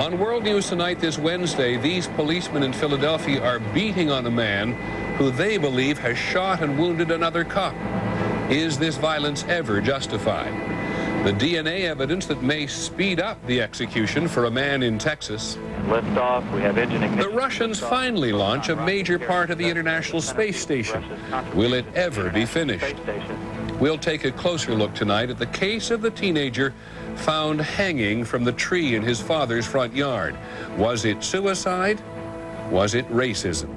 On World News Tonight this Wednesday, these policemen in Philadelphia are beating on a man who they believe has shot and wounded another cop. Is this violence ever justified? The DNA evidence that may speed up the execution for a man in Texas. Liftoff, we have engine ignition. The Russians finally launch a major part of the International Space Station. Will it ever be finished? We'll take a closer look tonight at the case of the teenager found hanging from the tree in his father's front yard. Was it suicide? Was it racism?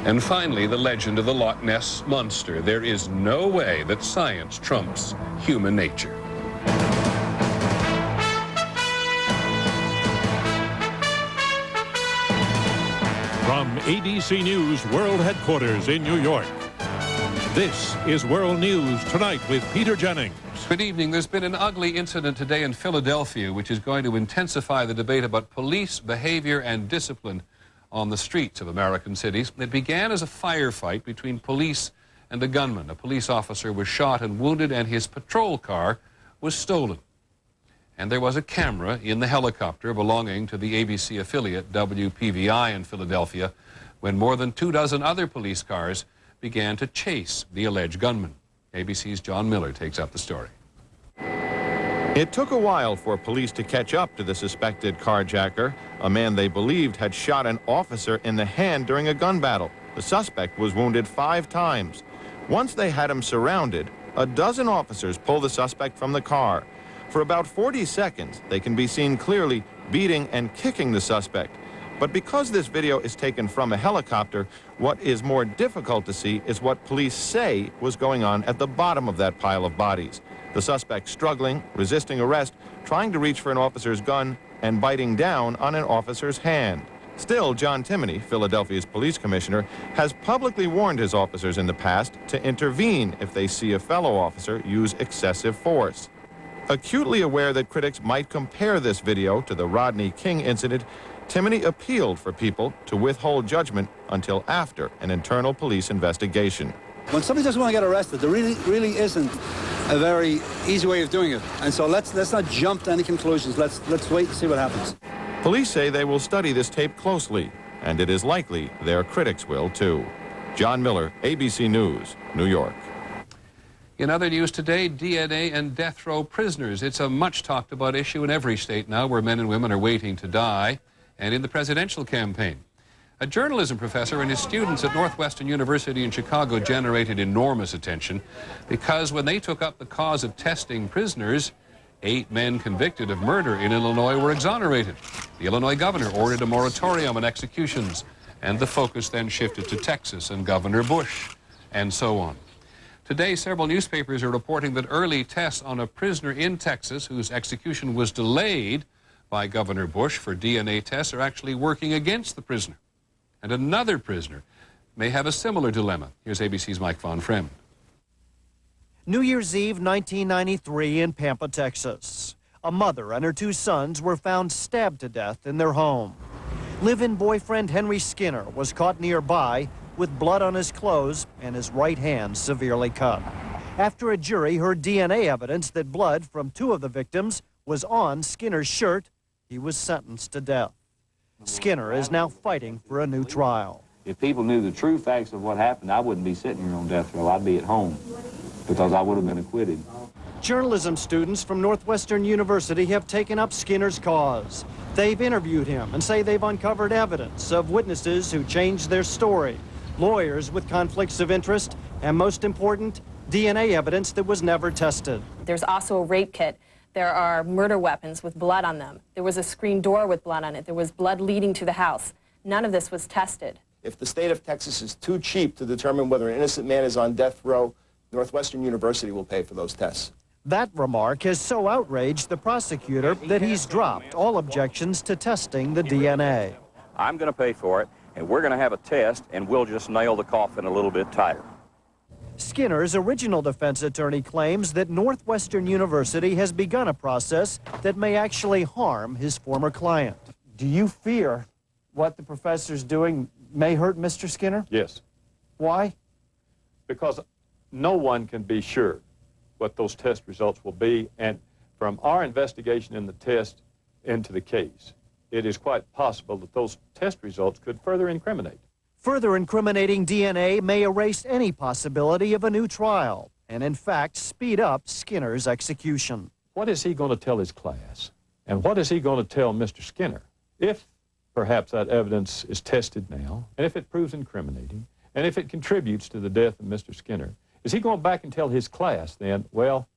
And finally, the legend of the Loch Ness Monster. There is no way that science trumps human nature. From ABC News World Headquarters in New York, this is World News Tonight with Peter Jennings. Good evening. There's been an ugly incident today in Philadelphia, which is going to intensify the debate about police behavior and discipline on the streets of American cities. It began as a firefight between police and a gunman. A police officer was shot and wounded, and his patrol car was stolen. And there was a camera in the helicopter belonging to the ABC affiliate WPVI in Philadelphia when more than 24 other police cars began to chase the alleged gunman. ABC's John Miller takes up the story. It took a while for police to catch up to the suspected carjacker, a man they believed had shot an officer in the hand during a gun battle. The suspect was wounded 5 times. Once they had him surrounded, a dozen officers pulled the suspect from the car. For about 40 seconds, they can be seen clearly beating and kicking the suspect. But because this video is taken from a helicopter, what is more difficult to see is what police say was going on at the bottom of that pile of bodies. The suspect struggling, resisting arrest, trying to reach for an officer's gun, and biting down on an officer's hand. Still, John Timoney, Philadelphia's police commissioner, has publicly warned his officers in the past to intervene if they see a fellow officer use excessive force. Acutely aware that critics might compare this video to the Rodney King incident, Timoney appealed for people to withhold judgment until after an internal police investigation. When somebody doesn't want to get arrested, there really isn't a very easy way of doing it. And so let's not jump to any conclusions. Let's wait and see what happens. Police say they will study this tape closely, and it is likely their critics will too. John Miller, ABC News, New York. In other news today, DNA and death row prisoners. It's a much talked about issue in every state now where men and women are waiting to die, and in the presidential campaign. A journalism professor and his students at Northwestern University in Chicago generated enormous attention because when they took up the cause of testing prisoners, 8 men convicted of murder in Illinois were exonerated. The Illinois governor ordered a moratorium on executions, and the focus then shifted to Texas and Governor Bush, and so on. Today, several newspapers are reporting that early tests on a prisoner in Texas whose execution was delayed by Governor Bush for DNA tests are actually working against the prisoner. And another prisoner may have a similar dilemma. Here's ABC's Mike Von Friend. New Year's Eve, 1993 in Pampa, Texas. A mother and her 2 sons were found stabbed to death in their home. Live-in boyfriend Henry Skinner was caught nearby with blood on his clothes and his right hand severely cut. After a jury heard DNA evidence that blood from 2 of the victims was on Skinner's shirt, he was sentenced to death. Skinner is now fighting for a new trial. If people knew the true facts of what happened, I wouldn't be sitting here on death row. I'd be at home because I would have been acquitted. Journalism students from Northwestern University have taken up Skinner's cause. They've interviewed him and say they've uncovered evidence of witnesses who changed their story, lawyers with conflicts of interest, and most important, DNA evidence that was never tested. There's also a rape kit. There are murder weapons with blood on them. There was a screen door with blood on it. There was blood leading to the house. None of this was tested. If the state of Texas is too cheap to determine whether an innocent man is on death row, Northwestern University will pay for those tests. That remark has so outraged the prosecutor that he's dropped all objections to testing the DNA. I'm going to pay for it, and we're going to have a test, and we'll just nail the coffin a little bit tighter. Skinner's original defense attorney claims that Northwestern University has begun a process that may actually harm his former client. Do you fear what the professor's doing may hurt Mr. Skinner? Yes. Why? Because no one can be sure what those test results will be, and from our investigation in the test into the case, it is quite possible that those test results could further incriminate. Further incriminating DNA may erase any possibility of a new trial and, in fact, speed up Skinner's execution. What is he going to tell his class? And what is he going to tell Mr. Skinner if perhaps that evidence is tested now, and if it proves incriminating, and if it contributes to the death of Mr. Skinner? Is he going back and tell his class then, well,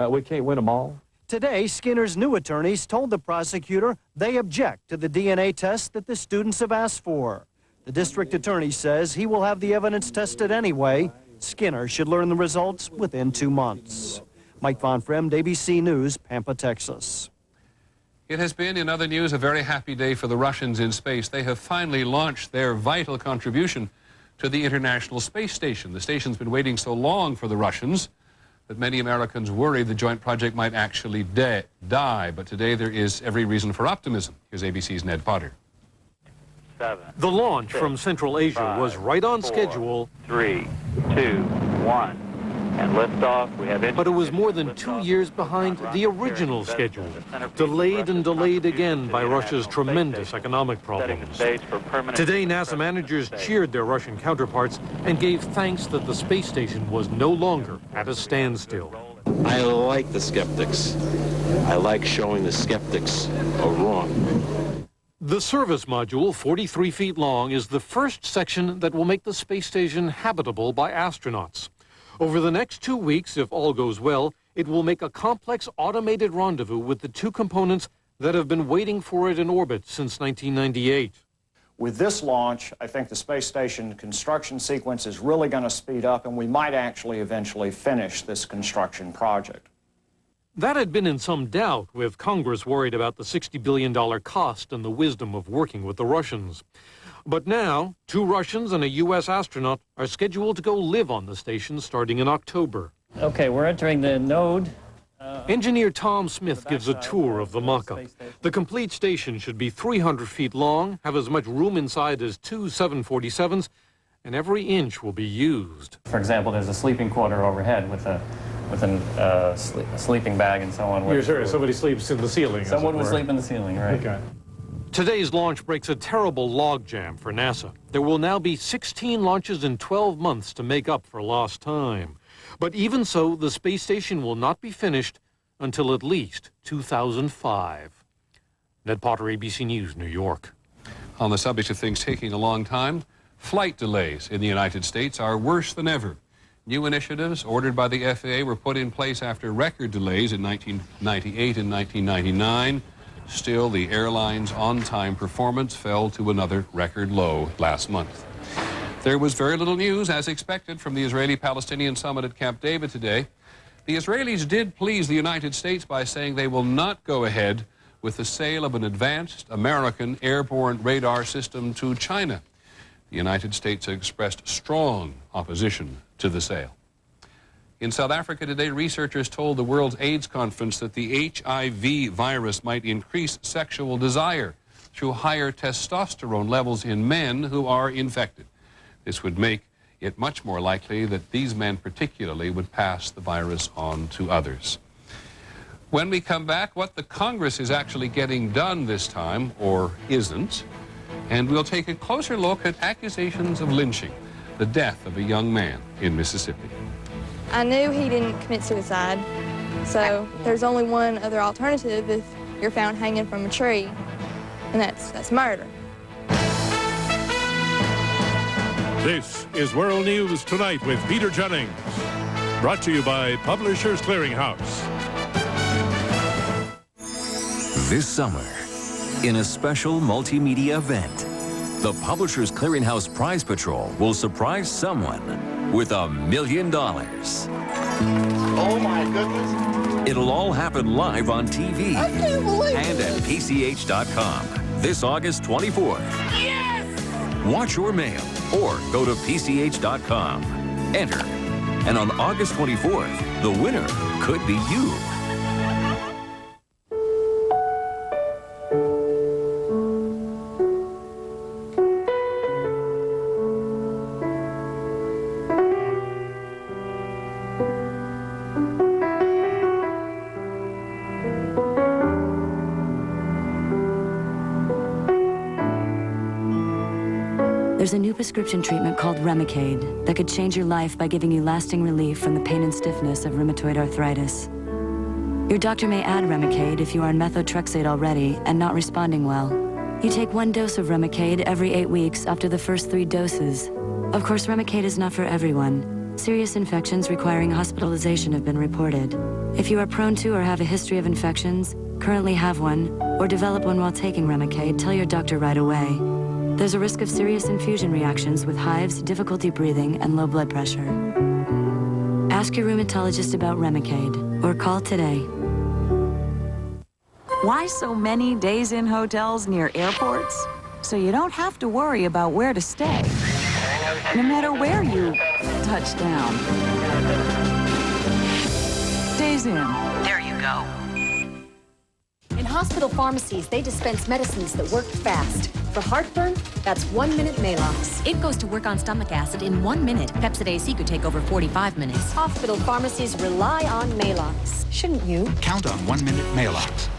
we can't win them all? Today, Skinner's new attorneys told the prosecutor they object to the DNA test that the students have asked for. The district attorney says he will have the evidence tested anyway. Skinner should learn the results within 2 months. Mike Von Fremd, ABC News, Pampa, Texas. It has been, in other news, a very happy day for the Russians in space. They have finally launched their vital contribution to the International Space Station. The station's been waiting so long for the Russians that many Americans worried the joint project might actually die. But today there is every reason for optimism. Here's ABC's Ned Potter. 7. The launch 6, from Central Asia 5, was right on 4, schedule. 3, 2, 1. And liftoff. We have But it was more than 2 years behind the original schedule, delayed and delayed again by Russia's tremendous economic problems. Today, NASA managers cheered their Russian counterparts and gave thanks that the space station was no longer at a standstill. I like the skeptics. I like showing the skeptics are wrong. The service module, 43 feet long, is the first section that will make the space station habitable by astronauts. Over the next 2 weeks, if all goes well, it will make a complex automated rendezvous with the two components that have been waiting for it in orbit since 1998. With this launch, I think the space station construction sequence is really going to speed up, and we might actually eventually finish this construction project. That had been in some doubt, with Congress worried about the $60 billion cost and the wisdom of working with the Russians. But now, 2 Russians and a U.S. astronaut are scheduled to go live on the station starting in October. Okay, we're entering the node. Engineer Tom Smith gives a tour of the mock-up. The complete station should be 300 feet long, have as much room inside as 2 747s, and every inch will be used. For example, there's a sleeping quarter overhead with a sleeping bag and so on. You're sure somebody sleeps in the ceiling? Someone would sleep in the ceiling, right? Okay. Today's launch breaks a terrible logjam for NASA. There will now be 16 launches in 12 months to make up for lost time. But even so, the space station will not be finished until at least 2005. Ned Potter, ABC News, New York. On the subject of things taking a long time, flight delays in the United States are worse than ever. New initiatives ordered by the FAA were put in place after record delays in 1998 and 1999. Still, the airline's on-time performance fell to another record low last month. There was very little news, as expected, from the Israeli-Palestinian summit at Camp David today. The Israelis did please the United States by saying they will not go ahead with the sale of an advanced American airborne radar system to China. The United States expressed strong opposition to the sale. In South Africa today, researchers told the World AIDS Conference that the HIV virus might increase sexual desire through higher testosterone levels in men who are infected. This would make it much more likely that these men particularly would pass the virus on to others. When we come back, what the Congress is actually getting done this time, or isn't, and we'll take a closer look at accusations of lynching, the death of a young man in Mississippi. I knew he didn't commit suicide, so there's only one other alternative if you're found hanging from a tree, and that's murder. This is World News Tonight with Peter Jennings. Brought to you by Publishers Clearinghouse. This summer, in a special multimedia event, the Publishers Clearinghouse Prize Patrol will surprise someone with $1 million. Oh my goodness. It'll all happen live on TV and at PCH.com this August 24th. Yes! Watch your mail or go to PCH.com. Enter. And on August 24th, the winner could be you. There's a new prescription treatment called Remicade that could change your life by giving you lasting relief from the pain and stiffness of rheumatoid arthritis. Your doctor may add Remicade if you are on methotrexate already and not responding well. You take 1 dose of Remicade every 8 weeks after the first 3 doses. Of course, Remicade is not for everyone. Serious infections requiring hospitalization have been reported. If you are prone to or have a history of infections, currently have one, or develop one while taking Remicade, tell your doctor right away. There's a risk of serious infusion reactions with hives, difficulty breathing, and low blood pressure. Ask your rheumatologist about Remicade, or call today. Why so many days in hotels near airports? So you don't have to worry about where to stay, no matter where you touch down. Days in. There you go. In hospital pharmacies, they dispense medicines that work fast. For heartburn, that's 1 minute Maalox. It goes to work on stomach acid in 1 minute. Pepcid AC could take over 45 minutes. Hospital pharmacies rely on Maalox. Shouldn't you? Count on 1 minute Maalox.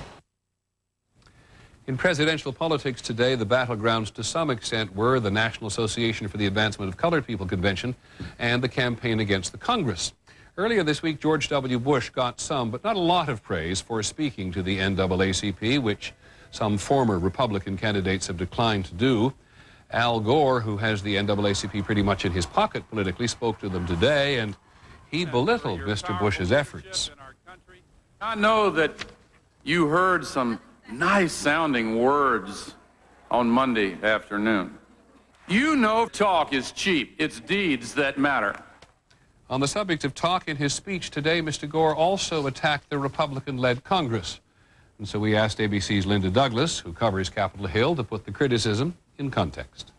In presidential politics today, the battlegrounds to some extent were the National Association for the Advancement of Colored People Convention and the campaign against the Congress. Earlier this week, George W. Bush got some, but not a lot of praise for speaking to the NAACP, which some former Republican candidates have declined to do. Al Gore, who has the NAACP pretty much in his pocket politically, spoke to them today, and he belittled Mr. Bush's efforts. I know that you heard some nice-sounding words on Monday afternoon. You know talk is cheap. It's deeds that matter. On the subject of talk, in his speech today, Mr. Gore also attacked the Republican-led Congress. And so we asked ABC's Linda Douglas, who covers Capitol Hill, to put the criticism in context.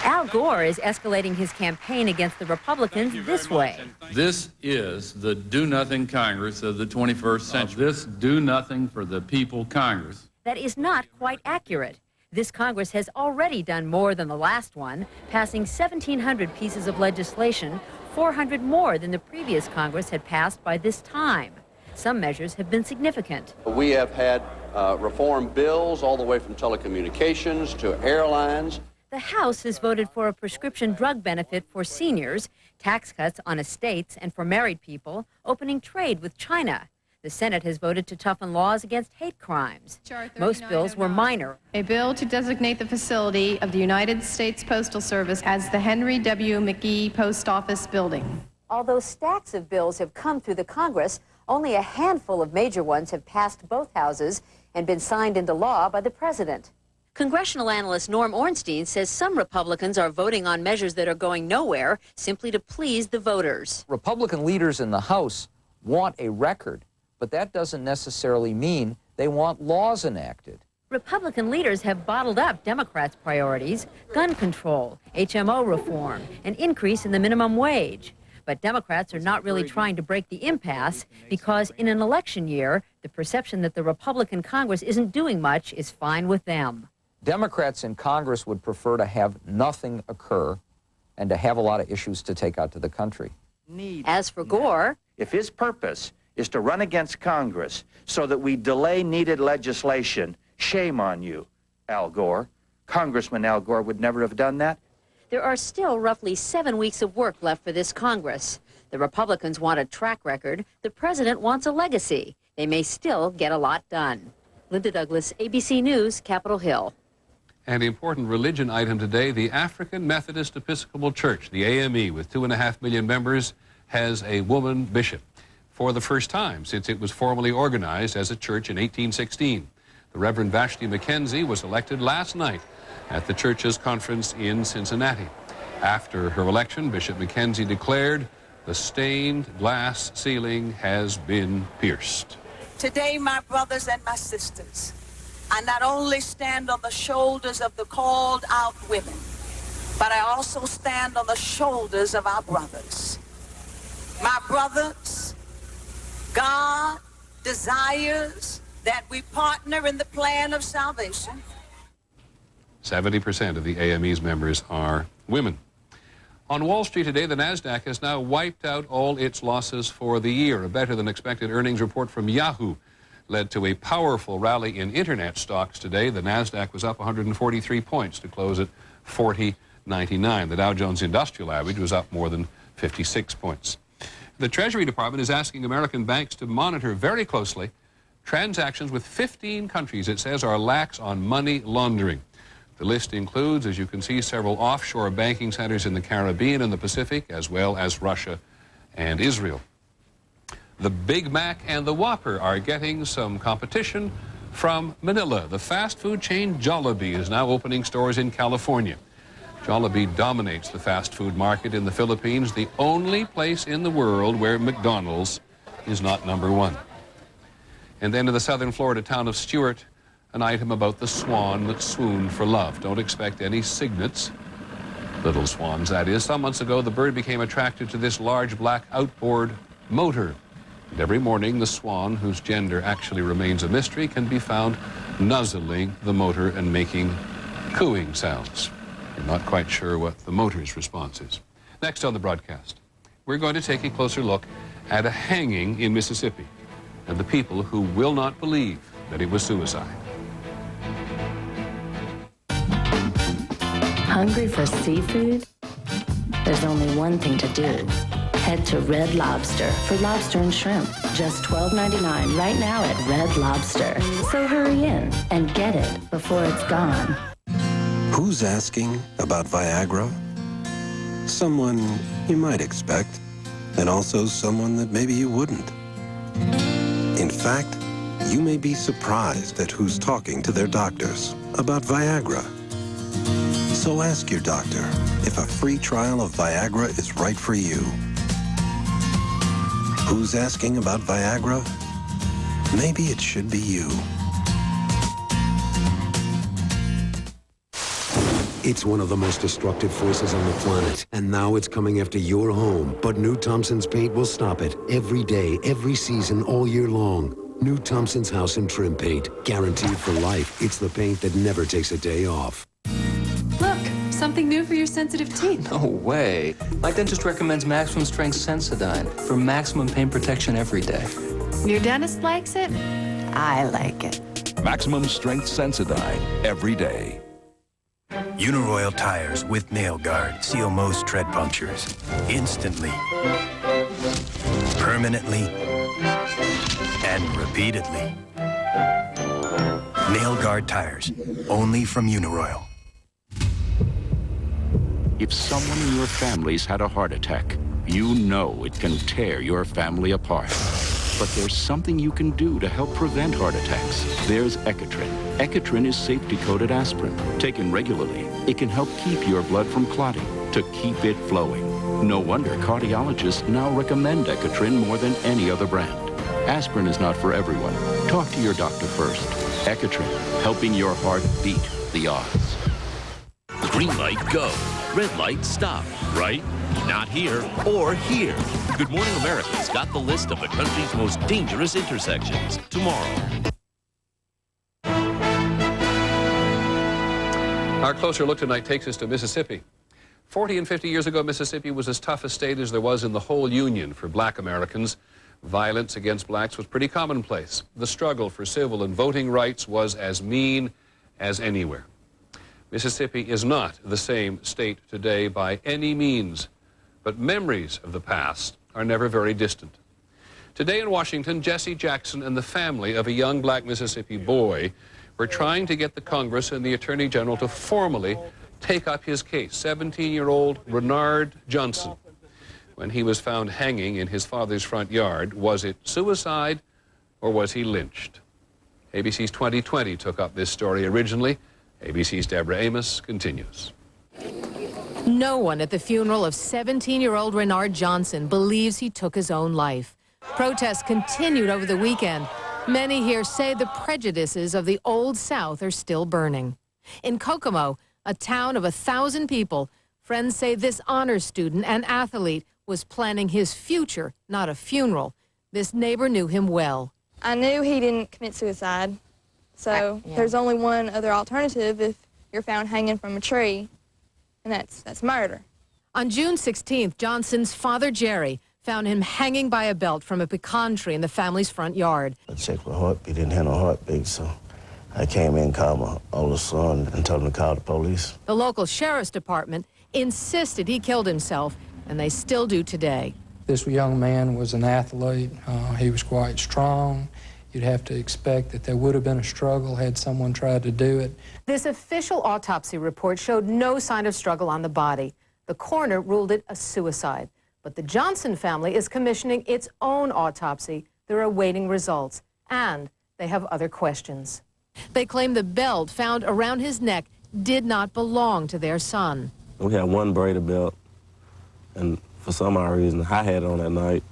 Al Gore is escalating his campaign against the Republicans this way. This is the do-nothing Congress of the 21st century. This do-nothing for the people Congress. That is not quite accurate. This Congress has already done more than the last one, passing 1,700 pieces of legislation, 400 more than the previous Congress had passed by this time. Some measures have been significant. We have had reform bills all the way from telecommunications to airlines. The House has voted for a prescription drug benefit for seniors, tax cuts on estates and for married people, opening trade with China. The Senate has voted to toughen laws against hate crimes. Most bills were minor. A bill to designate the facility of the United States Postal Service as the Henry W. McGee Post Office Building. Although stacks of bills have come through the Congress, only a handful of major ones have passed both houses and been signed into law by the president. Congressional analyst Norm Ornstein says some Republicans are voting on measures that are going nowhere simply to please the voters. Republican leaders in the House want a record, but that doesn't necessarily mean they want laws enacted. Republican leaders have bottled up Democrats' priorities: gun control, HMO reform, an increase in the minimum wage. But Democrats are not really trying to break the impasse because in an election year, the perception that the Republican Congress isn't doing much is fine with them. Democrats in Congress would prefer to have nothing occur and to have a lot of issues to take out to the country. As for Gore, if his purpose is to run against Congress so that we delay needed legislation, shame on you, Al Gore. Congressman Al Gore would never have done that. there are still roughly 7 weeks of work left for this Congress. The Republicans want a track record. The president wants a legacy. They may still get a lot done. Linda Douglas, ABC News, Capitol Hill. An important religion item today, the African Methodist Episcopal Church, the AME, with 2.5 million members, has a woman bishop for the first time since it was formally organized as a church in 1816. The Reverend Vashti McKenzie was elected last night at the church's conference in Cincinnati. After her election, Bishop McKenzie declared, "The stained glass ceiling has been pierced." Today, my brothers and my sisters, I not only stand on the shoulders of the called out women, but I also stand on the shoulders of our brothers. My brothers, God desires that we partner in the plan of salvation. 70% of the AME's members are women. On Wall Street today, the NASDAQ has now wiped out all its losses for the year. A better-than-expected earnings report from Yahoo led to a powerful rally in Internet stocks today. The NASDAQ was up 143 points to close at 40.99. The Dow Jones Industrial Average was up more than 56 points. The Treasury Department is asking American banks to monitor very closely transactions with 15 countries it says are lax on money laundering. The list includes, as you can see, several offshore banking centers in the Caribbean and the Pacific, as well as Russia and Israel. The Big Mac and the Whopper are getting some competition from Manila. The fast food chain Jollibee is now opening stores in California. Jollibee dominates the fast food market in the Philippines, the only place in the world where McDonald's is not number one. And then in the southern Florida town of Stuart, an item about the swan that swooned for love. Don't expect any cygnets, little swans that is. Some months ago, the bird became attracted to this large black outboard motor. And every morning, the swan, whose gender actually remains a mystery, can be found nuzzling the motor and making cooing sounds. We're not quite sure what the motor's response is. Next on the broadcast, we're going to take a closer look at a hanging in Mississippi and the people who will not believe that it was suicide. Hungry for seafood? There's only one thing to do. Head to Red Lobster for lobster and shrimp. Just $12.99 right now at Red Lobster. So hurry in and get it before it's gone. Who's asking about Viagra? Someone you might expect, and also someone that maybe you wouldn't. In fact, you may be surprised at who's talking to their doctors about Viagra. So ask your doctor if a free trial of Viagra is right for you. Who's asking about Viagra? Maybe it should be you. It's one of the most destructive forces on the planet, and now it's coming after your home. But new Thompson's paint will stop it every day, every season, all year long. New Thompson's House and Trim Paint, guaranteed for life. It's the paint that never takes a day off. Look, something new for your sensitive teeth. No way. My dentist recommends Maximum Strength Sensodyne for maximum pain protection every day. Your dentist likes it? I like it. Maximum Strength Sensodyne every day. Uniroyal tires with nail guard seal most tread punctures instantly, permanently, and repeatedly. Nail guard tires, only from Uniroyal. If someone in your family's had a heart attack, you know it can tear your family apart. But there's something you can do to help prevent heart attacks. There's Ecotrin. Ecotrin is safety-coated aspirin. Taken regularly, it can help keep your blood from clotting, to keep it flowing. No wonder cardiologists now recommend Ecotrin more than any other brand. Aspirin is not for everyone. Talk to your doctor first. Ecotrin, helping your heart beat the odds. Green light, go. Red light, stop. Right? Not here or here. Good Morning America's got the list of the country's most dangerous intersections tomorrow. Our closer look tonight takes us to Mississippi. 40 and 50 years ago, Mississippi was as tough a state as there was in the whole Union for black Americans. Violence against blacks was pretty commonplace. The struggle for civil and voting rights was as mean as anywhere. Mississippi is not the same state today by any means, but memories of the past are never very distant. Today in Washington, Jesse Jackson and the family of a young black Mississippi boy were trying to get the Congress and the Attorney General to formally take up his case. 17-year-old Renard Johnson, when he was found hanging in his father's front yard. Was it suicide or was he lynched? ABC's 2020 took up this story originally. ABC's Deborah Amos continues. No one at the funeral of 17-year-old Renard Johnson believes he took his own life. Protests continued over the weekend. Many here say the prejudices of the Old South are still burning. In Kokomo, a town of 1,000 people, friends say this honor student and athlete was planning his future, not a funeral. This neighbor knew him well. I knew he didn't commit suicide, so there's only one other alternative if you're found hanging from a tree, and that's murder. On June 16th, Johnson's father, Jerry, found him hanging by a belt from a pecan tree in the family's front yard. I checked my heartbeat, didn't have no heartbeat, so I came in, called my oldest son, and told him to call the police. The local sheriff's department insisted he killed himself, and they still do today. This young man was an athlete. He was quite strong. You'd have to expect that there would have been a struggle had someone tried to do it. This official autopsy report showed no sign of struggle on the body. The coroner ruled it a suicide. But the Johnson family is commissioning its own autopsy. They're awaiting results, and they have other questions. They claim the belt found around his neck did not belong to their son. We had one braided belt, and for some odd reason, I had it on that night.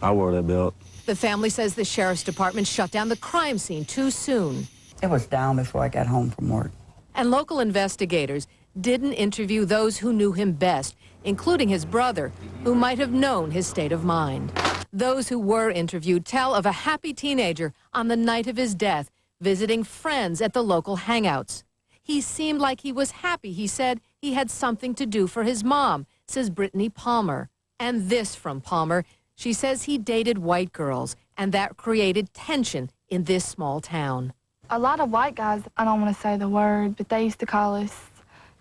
I wore that belt. The family says the sheriff's department shut down the crime scene too soon. It was down before I got home from work. And local investigators didn't interview those who knew him best, including his brother, who might have known his state of mind. Those who were interviewed tell of a happy teenager on the night of his death, visiting friends at the local hangouts. He seemed like he was happy. He said he had something to do for his mom, says Brittany Palmer. And this from Palmer. She says he dated white girls, and that created tension in this small town. A lot of white guys, I don't want to say the word, but they used to call us,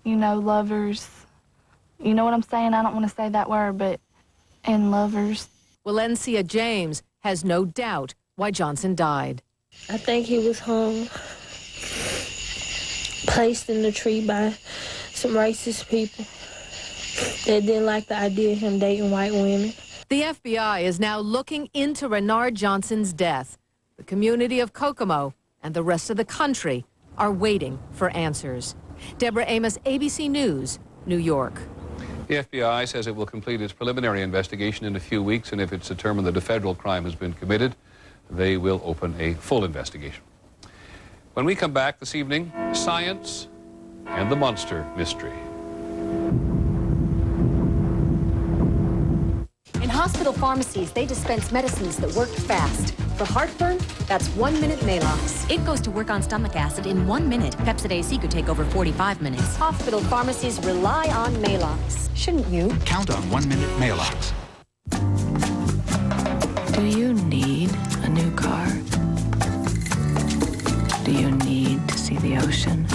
you know, lovers. You know what I'm saying? I don't want to say that word, but, and lovers. Valencia James has no doubt why Johnson died. I think he was hung, placed in the tree by some racist people that didn't like the idea of him dating white women. The FBI is now looking into Renard Johnson's death. The community of Kokomo and the rest of the country are waiting for answers. Deborah Amos, ABC News, New York. The FBI says it will complete its preliminary investigation in a few weeks, and if it's determined that a federal crime has been committed, they will open a full investigation. When we come back this evening, science and the monster mystery. In hospital pharmacies, they dispense medicines that work fast. For heartburn, that's 1 minute Malox. It goes to work on stomach acid in 1 minute. Pepcid AC could take over 45 minutes. Hospital pharmacies rely on Malox. Shouldn't you? Count on 1 minute Malox. Do you need a new car? Do you need to see the ocean?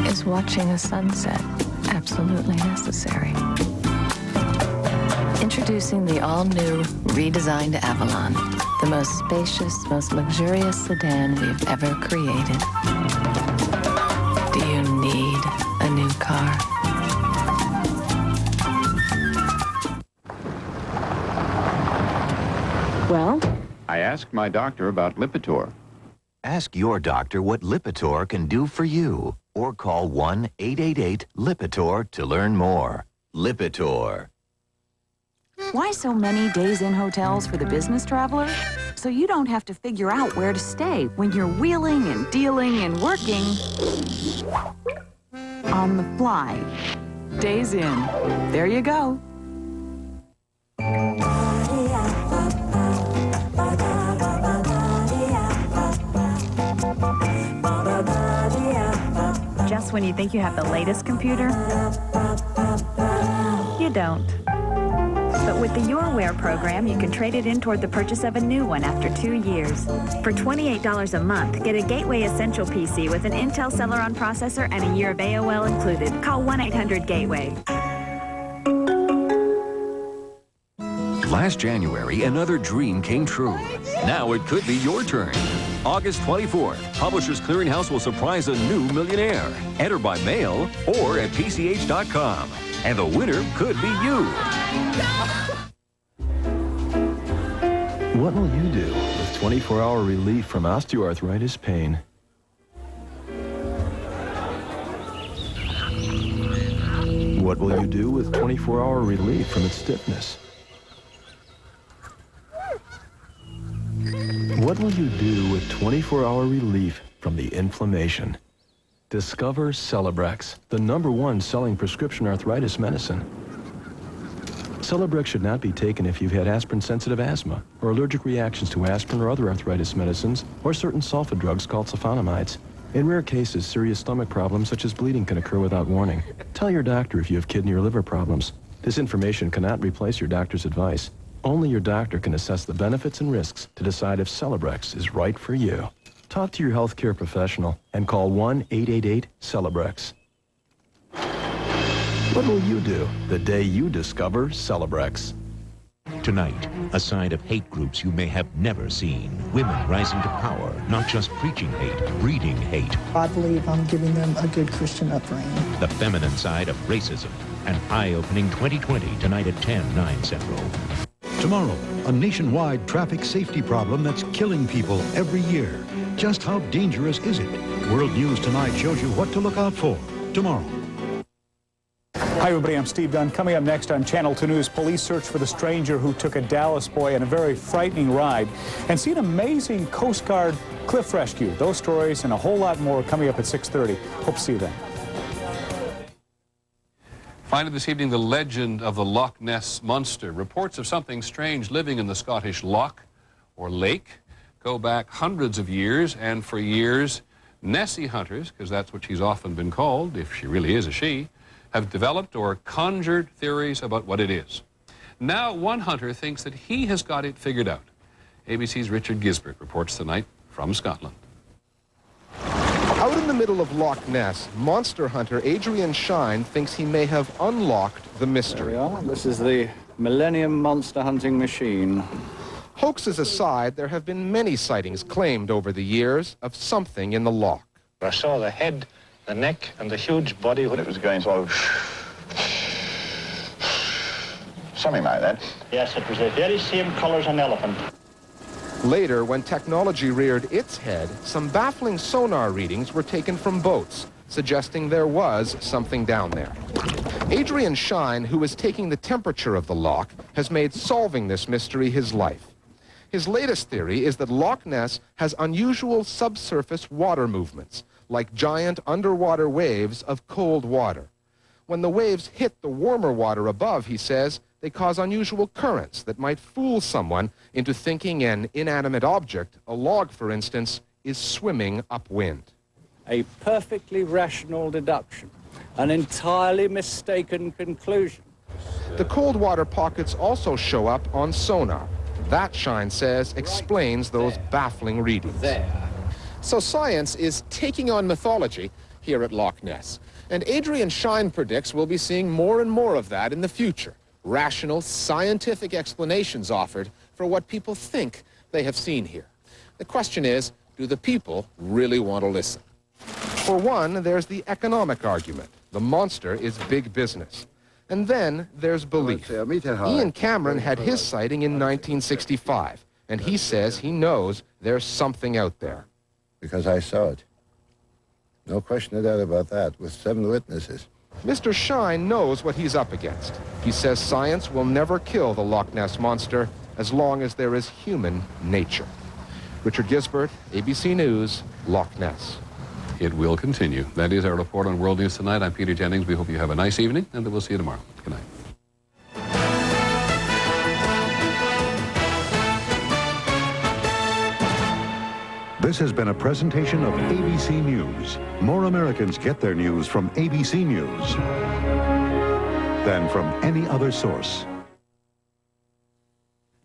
Is watching a sunset absolutely necessary? Introducing the all-new, redesigned Avalon, the most spacious, most luxurious sedan we've ever created. Do you need a new car? Well? I asked my doctor about Lipitor. Ask your doctor what Lipitor can do for you, or call 1-888-LIPITOR to learn more. Lipitor. Why so many days in hotels for the business traveler? So you don't have to figure out where to stay when you're wheeling and dealing and working on the fly. Days in. There you go. Just when you think you have the latest computer, you don't. But with the YourWare program, you can trade it in toward the purchase of a new one after 2 years. For $28 a month, get a Gateway Essential PC with an Intel Celeron processor and a year of AOL included. Call 1-800-GATEWAY. Last January, another dream came true. Now it could be your turn. August 24th, Publishers Clearinghouse will surprise a new millionaire. Enter by mail or at PCH.com. And the winner could be you. What will you do with 24-hour relief from osteoarthritis pain? What will you do with 24-hour relief from its stiffness? What will you do with 24-hour relief from the inflammation? Discover Celebrex, the #1 selling prescription arthritis medicine. Celebrex should not be taken if you've had aspirin-sensitive asthma or allergic reactions to aspirin or other arthritis medicines or certain sulfa drugs called sulfonamides. In rare cases, serious stomach problems such as bleeding can occur without warning. Tell your doctor if you have kidney or liver problems. This information cannot replace your doctor's advice. Only your doctor can assess the benefits and risks to decide if Celebrex is right for you. talk to your healthcare professional and call 1-888-CELEBREX. What will you do the day you discover Celebrex? Tonight, a side of hate groups you may have never seen. Women rising to power, not just preaching hate, breeding hate. I believe I'm giving them a good Christian upbringing. The feminine side of racism. An eye-opening 2020 tonight at 10, 9 Central. Tomorrow, a nationwide traffic safety problem that's killing people every year. Just how dangerous is it? World News Tonight shows you what to look out for tomorrow. Hi, everybody. I'm Steve Dunn. Coming up next on Channel 2 News, police search for the stranger who took a Dallas boy on a very frightening ride and see an amazing Coast Guard cliff rescue. Those stories and a whole lot more coming up at 6:30. Hope to see you then. Finally this evening, the legend of the Loch Ness Monster. Reports of something strange living in the Scottish loch or lake go back hundreds of years, and for years, Nessie hunters, because that's what she's often been called, if she really is a she, have developed or conjured theories about what it is. Now one hunter thinks that he has got it figured out. ABC's Richard Gisbert reports tonight from Scotland. Out in the middle of Loch Ness, monster hunter Adrian Shine thinks he may have unlocked the mystery. There we are. This is the Millennium Monster Hunting Machine. Hoaxes aside, there have been many sightings claimed over the years of something in the loch. I saw the head, the neck, and the huge body when it was going sort of... something like that. Yes, it was the very same color as an elephant. Later, when technology reared its head, some baffling sonar readings were taken from boats, suggesting there was something down there. Adrian Shine, who is taking the temperature of the loch, has made solving this mystery his life. His latest theory is that Loch Ness has unusual subsurface water movements, like giant underwater waves of cold water. When the waves hit the warmer water above, he says, they cause unusual currents that might fool someone into thinking an inanimate object, a log for instance, is swimming upwind. A perfectly rational deduction, an entirely mistaken conclusion. The cold water pockets also show up on sonar. That, Shine says, explains those baffling readings. So science is taking on mythology here at Loch Ness. And Adrian Shine predicts we'll be seeing more and more of that in the future. Rational, scientific explanations offered for what people think they have seen here. The question is, do the people really want to listen? For one, there's the economic argument. The monster is big business. And then there's belief. Ian Cameron had his sighting in 1965, and he says he knows there's something out there. Because I saw it. No question of doubt about that, with 7 witnesses. Mr. Shine knows what he's up against. He says science will never kill the Loch Ness Monster as long as there is human nature. Richard Gisbert, ABC News, Loch Ness. It will continue. That is our report on World News Tonight. I'm Peter Jennings. We hope you have a nice evening, and we'll see you tomorrow. Good night. This has been a presentation of ABC News. More Americans get their news from ABC News than from any other source.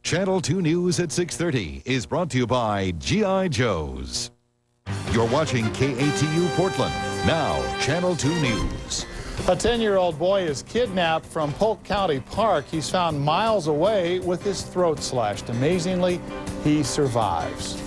Channel 2 News at 6:30 is brought to you by G.I. Joe's. You're watching KATU Portland. Now, Channel 2 News. A 10-year-old boy is kidnapped from Polk County Park. He's found miles away with his throat slashed. Amazingly, he survives.